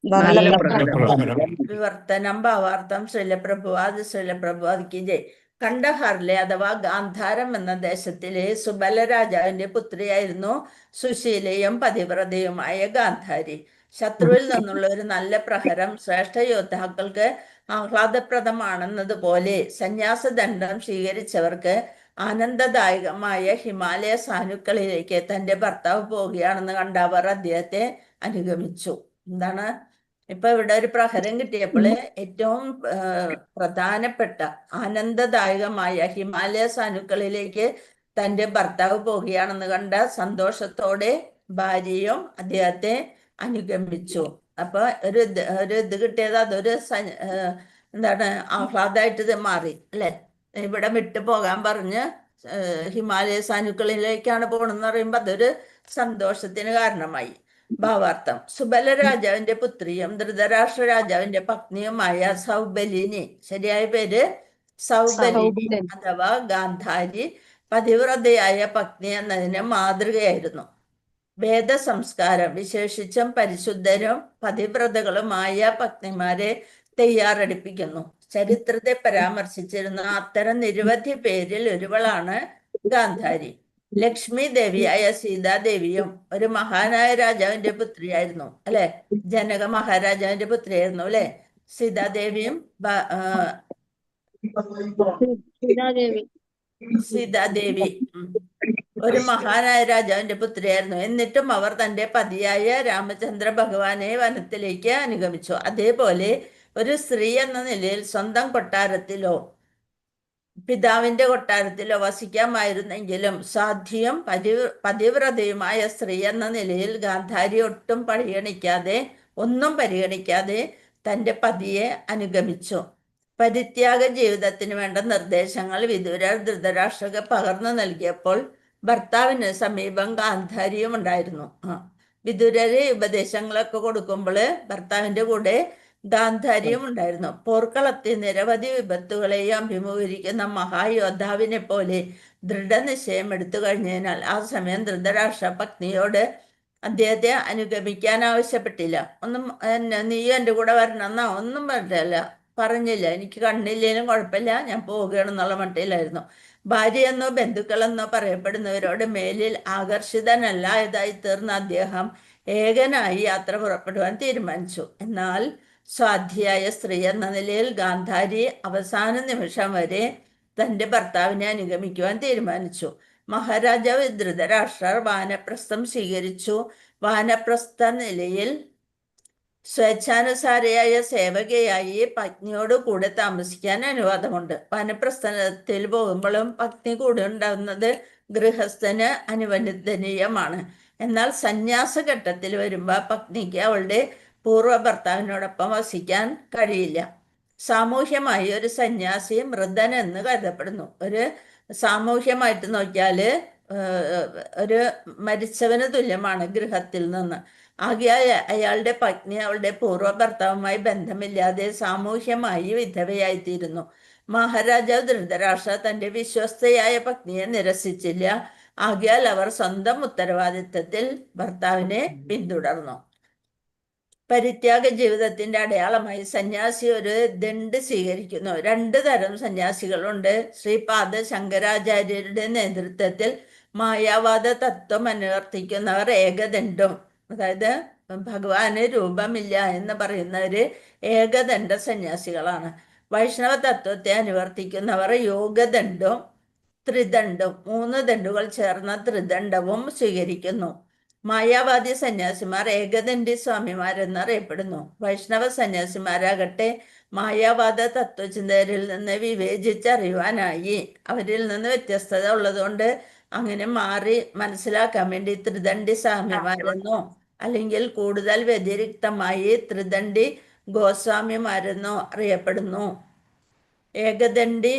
നല്ല പ്രകടനം. വിവർത്തനം ഭാവാർത്ഥം ശ്രീലപ്രഭുവാദിക്ക് ജയ്. കണ്ടഹാറിലെ അഥവാ ഗാന്ധാരം എന്ന ദേശത്തിലെ സുബല രാജാവിന്റെ പുത്രിയായിരുന്നു സുശീലയും പതിവ്രതയുമായ ഗാന്ധാരി. ശത്രുവിൽ നിന്നുള്ള ഒരു നല്ല പ്രഹരം ശ്രേഷ്ഠ യോദ്ധാക്കൾക്ക് ആഹ്ലാദപ്രദമാണെന്നതുപോലെ സന്യാസദണ്ഡം സ്വീകരിച്ചവർക്ക് ആനന്ദദായകമായ ഹിമാലയ സാനുക്കളിലേക്ക് തന്റെ ഭർത്താവ് പോവുകയാണെന്ന് കണ്ടവർ അദ്ദേഹത്തെ അനുഗമിച്ചു. എന്താണ് ഇപ്പൊ ഇവിടെ ഒരു പ്രഹരം കിട്ടിയപ്പോൾ ഏറ്റവും പ്രധാനപ്പെട്ട ആനന്ദദായകമായ ഹിമാലയ സാനുക്കളിലേക്ക് തന്റെ ഭർത്താവ് പോവുകയാണെന്ന് കണ്ട സന്തോഷത്തോടെ ഭാര്യയും അദ്ദേഹത്തെ അനുഗമിച്ചു. അപ്പൊ ഒരു ഇത് കിട്ടിയത് അതൊരു എന്താണ് ആഹ്ലാദമായിട്ട് ഇത് മാറി അല്ലെ. ഇവിടെ വിട്ടു പോകാൻ പറഞ്ഞ് ഹിമാലയ സാനുക്കളിലേക്കാണ് പോകണമെന്ന് പറയുമ്പോ അതൊരു സന്തോഷത്തിന് കാരണമായി. ഭാവാർത്ഥം സുബല രാജാവിന്റെ പുത്രിയും ധൃതരാഷ്ട്ര രാജാവിന്റെ പത്നിയുമായ സൗബലിനി, ശരിയായ പേര് സൗബലിനി അഥവാ ഗാന്ധാരി, പതിവ്രതയായ പത്നി എന്നതിന് മാതൃകയായിരുന്നു. വേദസംസ്കാരം വിശേഷിച്ചും പരിശുദ്ധരും പതിവ്രതകളുമായ പത്നിമാരെ തയ്യാറെടുപ്പിക്കുന്നു. ചരിത്രത്തെ പരാമർശിച്ചിരുന്ന അത്തരം നിരവധി പേരിൽ ഒരുവളാണ് ഗാന്ധാരി. ലക്ഷ്മി ദേവിയായ സീതാദേവിയും ഒരു മഹാനായ രാജാവിന്റെ പുത്രിയായിരുന്നു അല്ലെ. ജനക മഹാരാജാവിന്റെ പുത്രിയായിരുന്നു അല്ലെ സീതാദേവിയും. സീതാദേവി ഒരു മഹാനായ രാജാവിന്റെ പുത്രിയായിരുന്നു. എന്നിട്ടും അവർ തന്റെ പതിയായ രാമചന്ദ്ര ഭഗവാനെ വനത്തിലേക്ക് അനുഗമിച്ചു. അതേപോലെ ഒരു സ്ത്രീ എന്ന നിലയിൽ സ്വന്തം കൊട്ടാരത്തിലോ പിതാവിന്റെ കൊട്ടാരത്തിലോ വസിക്കാമായിരുന്നെങ്കിലും സാധ്വിയും പതിവ്രതയുമായ സ്ത്രീ എന്ന നിലയിൽ ഗാന്ധാരി ഒന്നും പരിഗണിക്കാതെ തന്റെ പതിയെ അനുഗമിച്ചു. പരിത്യാഗ ജീവിതത്തിന് വേണ്ട നിർദ്ദേശങ്ങൾ വിദുരർ ധൃതരാഷ്ട്രക്ക് പകർന്നു നൽകിയപ്പോൾ ഭർത്താവിന് സമീപം ഗാന്ധാരിയും ഉണ്ടായിരുന്നു. വിദുരര് ഉപദേശങ്ങളൊക്കെ കൊടുക്കുമ്പോൾ ഭർത്താവിന്റെ കൂടെ ഗാന്ധാരിയും ഉണ്ടായിരുന്നു. പോർക്കളത്തിൽ നിരവധി വിപത്തുകളെയും അഭിമുഖീകരിക്കുന്ന മഹായോദ്ധാവിനെ പോലെ ദൃഢനിശ്ചയം എടുത്തു കഴിഞ്ഞതിനാൽ ആ സമയം ധൃതരാഷ്ട്ര പത്നിയോട് അദ്ദേഹത്തെ അനുഗമിക്കാൻ ആവശ്യപ്പെട്ടില്ല. നീയും എൻ്റെ കൂടെ വരണമെന്നാ ഒന്നും പറഞ്ഞില്ല. എനിക്ക് കണ്ണില്ലേലും കുഴപ്പമില്ല, ഞാൻ പോവുകയാണെന്നുള്ള മട്ടിലായിരുന്നു. ഭാര്യയെന്നോ ബന്ധുക്കളെന്നോ പറയപ്പെടുന്നവരോട് മേലിൽ ആകർഷിതനല്ലായതായി തീർന്ന അദ്ദേഹം ഏകനായി യാത്ര പുറപ്പെടുവാൻ തീരുമാനിച്ചു. എന്നാൽ സ്വാധ്യായ സ്ത്രീ എന്ന നിലയിൽ ഗാന്ധാരി അവസാന നിമിഷം വരെ തന്റെ ഭർത്താവിനെ അനുഗമിക്കുവാൻ തീരുമാനിച്ചു. മഹാരാജാവ് ധൃതരാഷ്ട്രർ വാനപ്രസ്ഥം സ്വീകരിച്ചു. വാനപ്രസ്ഥ നിലയിൽ സ്വേച്ഛാനുസാരിയായ സേവകയായി പത്നിയോട് കൂടെ താമസിക്കാൻ അനുവാദമുണ്ട്. വാനപ്രസ്ഥത്തിൽ പോകുമ്പോഴും പത്നി കൂടെ ഉണ്ടാകുന്നത് ഗൃഹസ്ഥന് അനുവദനീയമാണ്. എന്നാൽ സന്യാസഘട്ടത്തിൽ വരുമ്പോൾ പത്നിക്ക് അവളുടെ പൂർവ്വ ഭർത്താവിനോടൊപ്പം വസിക്കാൻ കഴിയില്ല. സാമൂഹ്യമായി ഒരു സന്യാസി മൃതൻ എന്ന് കരുതപ്പെടുന്നു. ഒരു സാമൂഹ്യമായിട്ട് നോക്കിയാൽ ഒരു മരിച്ചവന് തുല്യമാണ് ഗൃഹത്തിൽ നിന്ന്. ആകയാൽ അയാളുടെ പത്നി അവളുടെ പൂർവ്വ ഭർത്താവുമായി ബന്ധമില്ലാതെ സാമൂഹ്യമായി വിധവയായിത്തീരുന്നു. മഹാരാജാവ് ധൃതരാഷ്ട്ര തന്റെ വിശ്വസ്തയായ പത്നിയെ നിരസിച്ചില്ല. ആകയാൽ അവർ സ്വന്തം ഉത്തരവാദിത്തത്തിൽ ഭർത്താവിനെ പിന്തുടർന്നു. പരിത്യാഗ ജീവിതത്തിന്റെ അടയാളമായി സന്യാസി ഒരു ദണ്ഡ് സ്വീകരിക്കുന്നു. 2 തരം സന്യാസികളുണ്ട്. ശ്രീപാദ ശങ്കരാചാര്യരുടെ നേതൃത്വത്തിൽ മായാവാദ തത്വം അനുവർത്തിക്കുന്നവർ ഏകദണ്ഡും, അതായത് ഭഗവാന് രൂപമില്ല എന്ന് പറയുന്നവര് ഏകദണ്ഡ സന്യാസികളാണ്. വൈഷ്ണവ തത്വത്തെ അനുവർത്തിക്കുന്നവർ യോഗദണ്ഡും ത്രിദണ്ഡും, 3 ദണ്ഡുകൾ ചേർന്ന ത്രിദണ്ഡവും സ്വീകരിക്കുന്നു. മായാവാദി സന്യാസിമാർ ഏകദണ്ഡി സ്വാമിമാരെന്നറിയപ്പെടുന്നു. വൈഷ്ണവ സന്യാസിമാരാകട്ടെ മായാവാദ തത്വചിന്തകരിൽ നിന്ന് വിവേചിച്ചറിയുവാനായി അവരിൽ നിന്ന് വ്യത്യസ്തത ഉള്ളതുകൊണ്ട് അങ്ങനെ മാറി മനസ്സിലാക്കാൻ വേണ്ടി ത്രിദണ്ഡി സ്വാമിമാരെന്നോ അല്ലെങ്കിൽ കൂടുതൽ വ്യതിരിക്തമായി ത്രിദണ്ഡി ഗോസ്വാമിമാരെന്നോ അറിയപ്പെടുന്നു. ഏകദണ്ഡി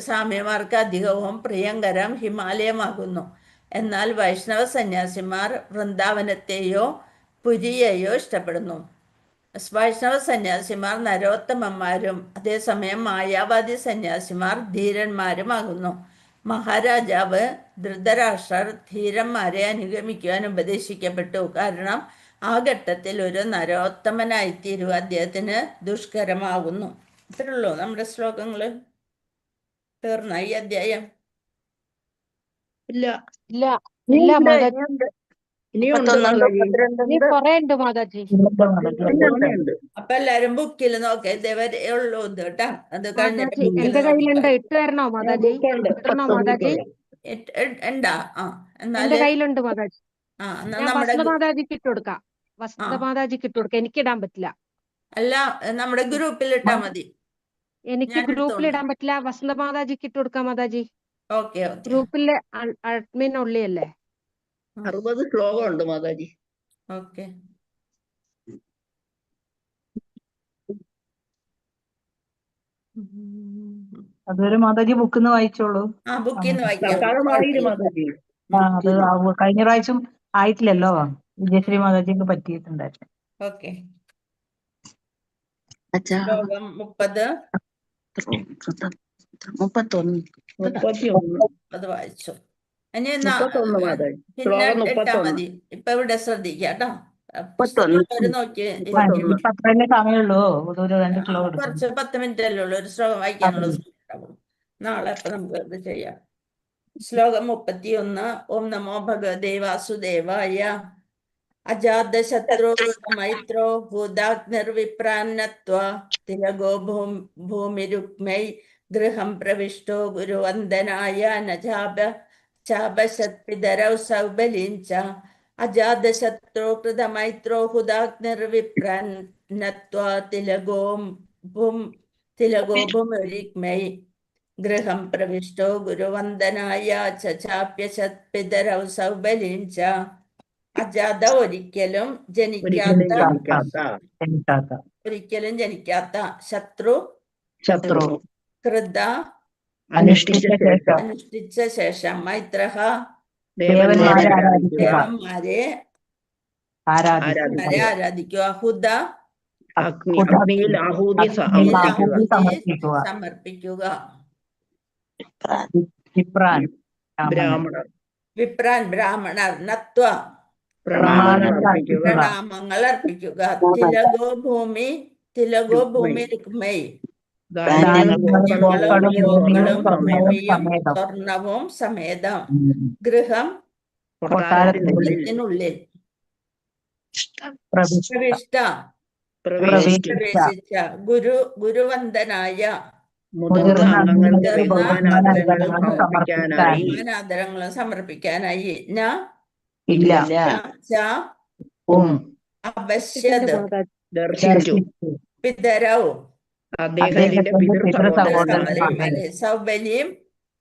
സ്വാമിമാർക്ക് അധികവും പ്രിയങ്കരം ഹിമാലയമാകുന്നു. എന്നാൽ വൈഷ്ണവ സന്യാസിമാർ വൃന്ദാവനത്തെയോ പുരിയെയോ ഇഷ്ടപ്പെടുന്നു. വൈഷ്ണവ സന്യാസിമാർ നരോത്തമന്മാരും അതേസമയം മായാവാദി സന്യാസിമാർ ധീരന്മാരുമാകുന്നു. മഹാരാജാവ് ധൃതരാഷ്ട്രർ ധീരന്മാരെ അനുഗമിക്കുവാൻ ഉപദേശിക്കപ്പെട്ടു. കാരണം ആ ഘട്ടത്തിൽ ഒരു നരോത്തമനായിത്തീരുക അദ്ദേഹത്തിന് ദുഷ്കരമാകുന്നു. ഇത്രയുള്ളൂ നമ്മുടെ ശ്ലോകങ്ങള്. തീർന്ന ഈ അധ്യായം? ഇല്ല, ഇല്ല ഇല്ല മാതാജി, ഇനിയുണ്ട് മാതാജി. ഇനി കൊറേ ഉണ്ട് മാതാജി. തോനെയുണ്ട്. അപ്പൊ എല്ലാരും ബുക്കിൽ നോക്കേ, ഇതേവരെ ഉള്ളൂ ഇത് കേട്ടാ. അത് കഴിഞ്ഞിട്ട് മാതാജി എന്റെ കയ്യിലുണ്ട്, ഇട്ട് തരണോ മാതാജി? ബുക്കുണ്ട്. ഇട്ടണോ മാതാജി? ഉണ്ടാ? ആ എന്റെ എന്നാല് കയ്യിലുണ്ട് മാതാജി. ആ എന്നാ ഞാൻ നമ്മുടെ വസന്ത മാതാജിക്ക് ഇട്ട് കൊടുക്കാം. വസന്ത മാതാജിക്ക് ഇട്ട് കൊടുക്കാം. എനിക്ക് ഇടാൻ പറ്റില്ല. അല്ല നമ്മുടെ ഗ്രൂപ്പിൽ ഇട്ടാ മതി. എനിക്ക് ഞാൻ ഗ്രൂപ്പിൽ എടുത്തോണ്ട്. ഇടാൻ പറ്റില്ല. വസന്ത മാതാജിക്ക് ഇട്ട് കൊടുക്കാം മാതാജി. Okay okay. ഗ്രൂപ്പിലെ അഡ്മിൻ ഉള്ളിയല്ലേ? 60 ശ്ലോകം ഉണ്ട് മാതാജി. ഓക്കെ. അതൊരു മാതാജി ബുക്കിന്ന് വായിച്ചോളൂ. ആ ബുക്കിൽ നിന്ന് വായിക്കാം. തൽക്കാലമായിരു മാതാജി. അത് കഴിഞ്ഞ പ്രാവശ്യം ആയിട്ടില്ലല്ലോ, വിജയശ്രീ മാതാജിക്ക് പറ്റിയിട്ടുണ്ടായിരുന്നു. ഓക്കെ. ശ്ലോകം 30 31 അത് വായിച്ചു. ഇനി 31 മാതാജി. പിന്നെ ശ്ലോകം ഇട്ടാ 31. മതി. ഇപ്പൊ ഇവിടെ ശ്രദ്ധിക്കാം കേട്ടോ. 31. നോക്കി ഇപ്പൊ അത്രയല്ലേ സമയമുള്ളൂ, ഒരു 2 ശ്ലോകം എടുക്കും. കുറച്ച് 10 മിനിറ്റ് അല്ലേ ഉള്ളൂ ഒരു ശ്ലോകം വായിക്കാനുള്ള സമയം ഉണ്ടാവും. നാളെ അപ്പൊ നമുക്ക് ഇത് ചെയ്യാം. ശ്ലോകം 31. ഓം നമോ ഭഗവതേ വാസുദേവായ. അജാതശത്രോ മൈത്രോ ഭൂതാഗ്നിർവിപ്രാന്നത്വ തിലകോ ഭൂമിരുക്മൈ ഗൃഹം പ്രവിഷ്ടോ ഗുരുവന്ദനായ ചാപശത്പിതരൗ സൗബലീഞ്ച. അജാതശത്രോ കൃതമൈത്രോ ഹുതാഗ്നിർവിപ്രാന്നത്വ തിലകോ ഭൂമിരുക്മൈ ഗൃഹം പ്രവിഷ്ടോ ഗുരുവന്ദനായ ചാപ്യശത്പിതരൗ സൗബലീഞ്ച. അജാത ഒരിക്കലും ജനിക്കാത്ത ശത്രു കൃത അനുഷ്ഠിച്ച ശേഷം മൈത്രഹ ദേവന്മാരെ ആരാധിക്കുക. ഹുദ അഗ്നിയിൽ ആഹൂതി സമർപ്പിക്കുക. ബ്രാഹ്മണർ നത്വ പ്രണാമങ്ങൾ അർപ്പിക്കുക. തിലകോ ഭൂമി രുക്മൈ സ്വർണവും സമേതം. ഗൃഹം കൊട്ടാരത്തിനുള്ളിൽ പ്രവിഷ്ട ഗുരുവന്ദനായ മുതിർന്ന അംഗങ്ങൾക്ക് മുതിർന്ന ബഹുമാനാദരങ്ങൾ ആദരങ്ങൾ സമർപ്പിക്കാനായി ബഹുമാനാദരങ്ങളും സമർപ്പിക്കാനായി ന ഇല്ല ച അപശ്യത് ദർശിച്ചു പിതരൗ അദ്ദേഹത്തിന്റെ പിതൃസഹോദരന്മാരെ സൗബലിയും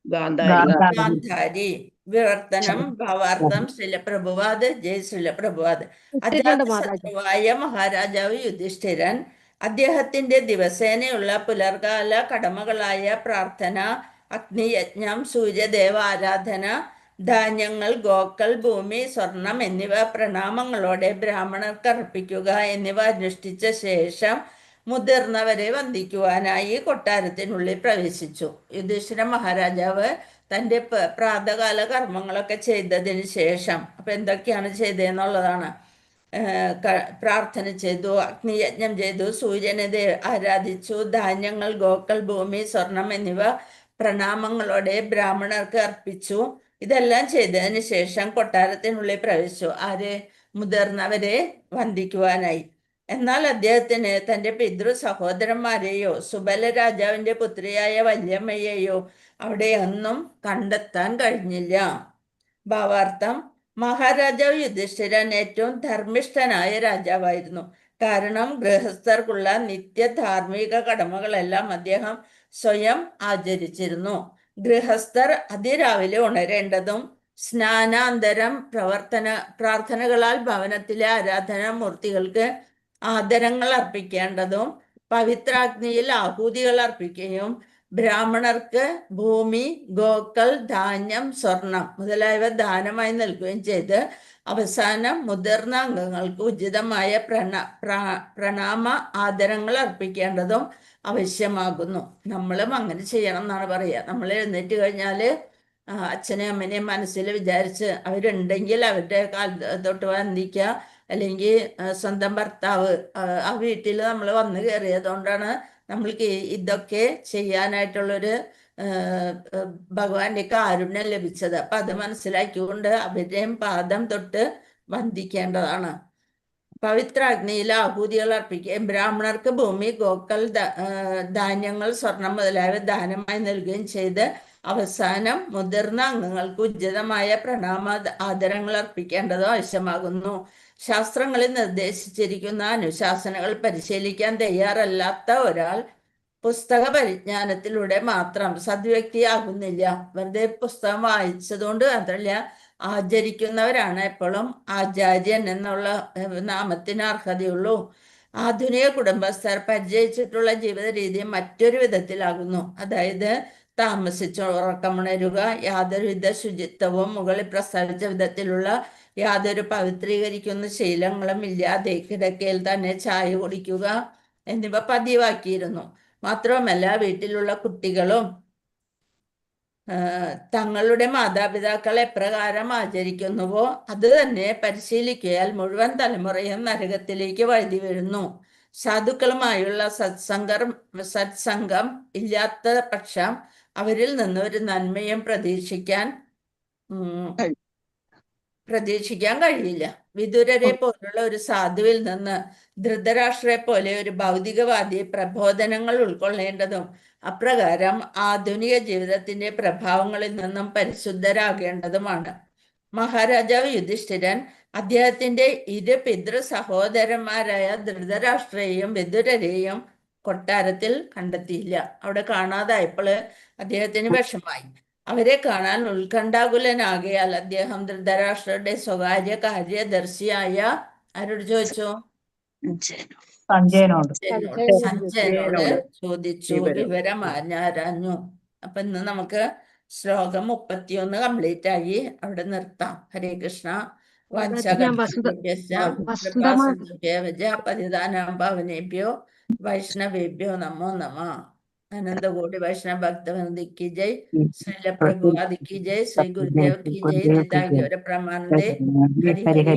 ഗാന്ധാരി ഗാന്ധാരി വിവർത്തനം ഭാവാർത്ഥം ശ്രീലപ്രഭുവാദ് ജയ് ശ്രീലപ്രഭുവാദ് ഇട്ടിട്ടുണ്ട് മാതാജി. അജാതശത്രുവായ മഹാരാജാവ് യുധിഷ്ഠിരൻ അദ്ദേഹത്തിന്റെ ദിവസേനയുള്ള പുലർകാല കടമകളായ പ്രാർത്ഥന, അഗ്നിയജ്ഞം, സൂര്യദേവ ആരാധന, ധാന്യങ്ങൾ, ഗോക്കൾ, ഭൂമി, സ്വർണം എന്നിവ പ്രണാമങ്ങളോടെ ബ്രാഹ്മണർക്ക് അർപ്പിക്കുക എന്നിവ അനുഷ്ഠിച്ച ശേഷം മുതിർന്നവരെ വന്ദിക്കുവാനായി കൊട്ടാരത്തിനുള്ളിൽ പ്രവേശിച്ചു. യുധിഷ്ഠിര മഹാരാജാവ് തൻ്റെ പ്രാതകാല കർമ്മങ്ങളൊക്കെ ചെയ്തതിന് ശേഷം അപ്പൊ എന്തൊക്കെയാണ് ചെയ്തതെന്നുള്ളതാണ്. പ്രാർത്ഥന ചെയ്തു, അഗ്നിയജ്ഞം ചെയ്തു, സൂര്യനെ ആരാധിച്ചു, ധാന്യങ്ങൾ, ഗോക്കൾ, ഭൂമി, സ്വർണം എന്നിവ പ്രണാമങ്ങളോടെ ബ്രാഹ്മണർക്ക് അർപ്പിച്ചു. ഇതെല്ലാം ചെയ്തതിന് ശേഷം കൊട്ടാരത്തിനുള്ളിൽ പ്രവേശിച്ചു. ആര്? മുതിർന്നവരെ വന്ദിക്കുവാനായി. എന്നാൽ അദ്ദേഹത്തിന് തൻ്റെ പിതൃ സഹോദരന്മാരെയോ സുബല രാജാവിന്റെ പുത്രിയായ വല്യമ്മയെയോ അവിടെ ഒന്നും കണ്ടെത്താൻ കഴിഞ്ഞില്ല. ഭാവാർത്ഥം: മഹാരാജാവ് യുധിഷ്ഠിരൻ ഏറ്റവും ധർമ്മിഷ്ഠനായ രാജാവായിരുന്നു. കാരണം ഗൃഹസ്ഥർക്കുള്ള നിത്യ ധാർമ്മിക കടമകളെല്ലാം അദ്ദേഹം സ്വയം ആചരിച്ചിരുന്നു. ഗൃഹസ്ഥർ അതിരാവിലെ ഉണരേണ്ടതും സ്നാനാന്തരം പ്രാർത്ഥനകളാൽ ഭവനത്തിലെ ആരാധനാ മൂർത്തികൾക്ക് ആദരങ്ങൾ അർപ്പിക്കേണ്ടതും പവിത്രാഗ്നിയിൽ ആഹൂതികൾ അർപ്പിക്കുകയും ബ്രാഹ്മണർക്ക് ഭൂമി, ഗോക്കൾ, ധാന്യം, സ്വർണം മുതലായവ ദാനമായി നൽകുകയും ചെയ്ത് അവസാനം മുതിർന്ന അംഗങ്ങൾക്ക് ഉചിതമായ പ്രണാമ ആദരങ്ങൾ അർപ്പിക്കേണ്ടതും ആവശ്യമാകുന്നു. നമ്മളും അങ്ങനെ ചെയ്യണം എന്നാണ് പറയുക. നമ്മൾ എഴുന്നേറ്റ് കഴിഞ്ഞാൽ അച്ഛനെയും അമ്മനെയും മനസ്സിൽ വിചാരിച്ച് അവരുണ്ടെങ്കിൽ അവരുടെ തൊട്ട് വന്ദിക്കുക. അല്ലെങ്കിൽ സ്വന്തം ഭർത്താവ് ആ വീട്ടിൽ നമ്മൾ വന്നു കയറിയതുകൊണ്ടാണ് നമ്മൾക്ക് ഇതൊക്കെ ചെയ്യാനായിട്ടുള്ളൊരു ഭഗവാന്റെ കാരുണ്യം ലഭിച്ചത്. അപ്പൊ അത് മനസ്സിലാക്കിക്കൊണ്ട് അവരുടെയും പാദം തൊട്ട് വന്ദിക്കേണ്ടതാണ്. പവിത്രാഗ്നിയിൽ ആഹൂതികൾ അർപ്പിക്കുകയും ബ്രാഹ്മണർക്ക് ഭൂമി, ഗോക്കൾ, ധാന്യങ്ങൾ, സ്വർണം മുതലായവ ദാനമായി നൽകുകയും ചെയ്ത് അവസാനം മുതിർന്ന അംഗങ്ങൾക്ക് ഉചിതമായ പ്രണാമ ആദരങ്ങൾ അർപ്പിക്കേണ്ടതും ആവശ്യമാകുന്നു. ശാസ്ത്രങ്ങളിൽ നിർദ്ദേശിച്ചിരിക്കുന്ന അനുശാസനകൾ പരിശീലിക്കാൻ തയ്യാറല്ലാത്ത ഒരാൾ പുസ്തക പരിജ്ഞാനത്തിലൂടെ മാത്രം സദ്വ്യക്തിയാകുന്നില്ല. വെറുതെ പുസ്തകം വായിച്ചതുകൊണ്ട് മാത്രമല്ല, ആചരിക്കുന്നവരാണ് എപ്പോഴും ആചാര്യൻ എന്നുള്ള നാമത്തിന് അർഹതയുള്ളൂ. ആധുനിക കുടുംബസ്ഥർ പരിചയിച്ചിട്ടുള്ള ജീവിത രീതി മറ്റൊരു വിധത്തിലാകുന്നു. അതായത് താമസിച്ച് ഉറക്കമുണരുക, യാതൊരുവിധ ശുചിത്വവും മുകളിൽ പ്രസ്താവിച്ച വിധത്തിലുള്ള യാതൊരു പവിത്രീകരിക്കുന്ന ശീലങ്ങളും ഇല്ലാതെ കിടക്കയിൽ തന്നെ ചായ കുടിക്കുക എന്നിവ പതിവാക്കിയിരുന്നു. മാത്രവുമല്ല, വീട്ടിലുള്ള കുട്ടികളും തങ്ങളുടെ മാതാപിതാക്കൾ എപ്രകാരം ആചരിക്കുന്നുവോ അത് തന്നെ പരിശീലിക്കയാൽ മുഴുവൻ തലമുറയും നരകത്തിലേക്ക് വഴുതി വീഴുന്നു. സാധുക്കളുമായുള്ള സത്സംഗം ഇല്ലാത്ത പക്ഷം അവരിൽ നിന്ന് ഒരു നന്മയും പ്രതീക്ഷിക്കാൻ കഴിയില്ല. വിദുരരെ പോലുള്ള ഒരു സാധുവിൽ നിന്ന് ധൃതരാഷ്ട്രരെ പോലെ ഒരു ഭൗതികവാദി പ്രബോധനങ്ങൾ ഉൾക്കൊള്ളേണ്ടതും അപ്രകാരം ആധുനിക ജീവിതത്തിന്റെ പ്രഭാവങ്ങളിൽ നിന്നും പരിശുദ്ധരാകേണ്ടതുമാണ്. മഹാരാജാവ് യുധിഷ്ഠിരൻ അദ്ദേഹത്തിന്റെ ഇരു പിതൃ സഹോദരന്മാരായ ധൃതരാഷ്ട്രയെയും വിദുരരെയും കൊട്ടാരത്തിൽ കണ്ടെത്തിയില്ല. അവിടെ കാണാതായപ്പോൾ അദ്ദേഹത്തിന് വിഷമായി. അവരെ കാണാൻ ഉത്കണ്ഠാകുലനാകയാൽ അദ്ദേഹം ധൃതരാഷ്ട്രരുടെ സ്വകാര്യ കാര്യദർശിയായ ആരോട് ചോദിച്ചു? സഞ്ജയനോട് ചോദിച്ചു, വിവരം ആരാഞ്ഞു. അപ്പൊ ഇന്ന് നമുക്ക് ശ്ലോകം 31 കംപ്ലീറ്റ് ആയി, അവിടെ നിർത്താം. ഹരേ കൃഷ്ണ. പതിദാനം പാവനേഭ്യോ വൈഷ്ണവേഭ്യോ നമോ നമ. അനന്തകോടി വൈഷ്ണവ ഭക്തവൃന്ദ की जय, श्रील प्रभुपाद की जय, श्री गुरुदेव की जय, निताई गौर प्रमानंदे। हरि हरि।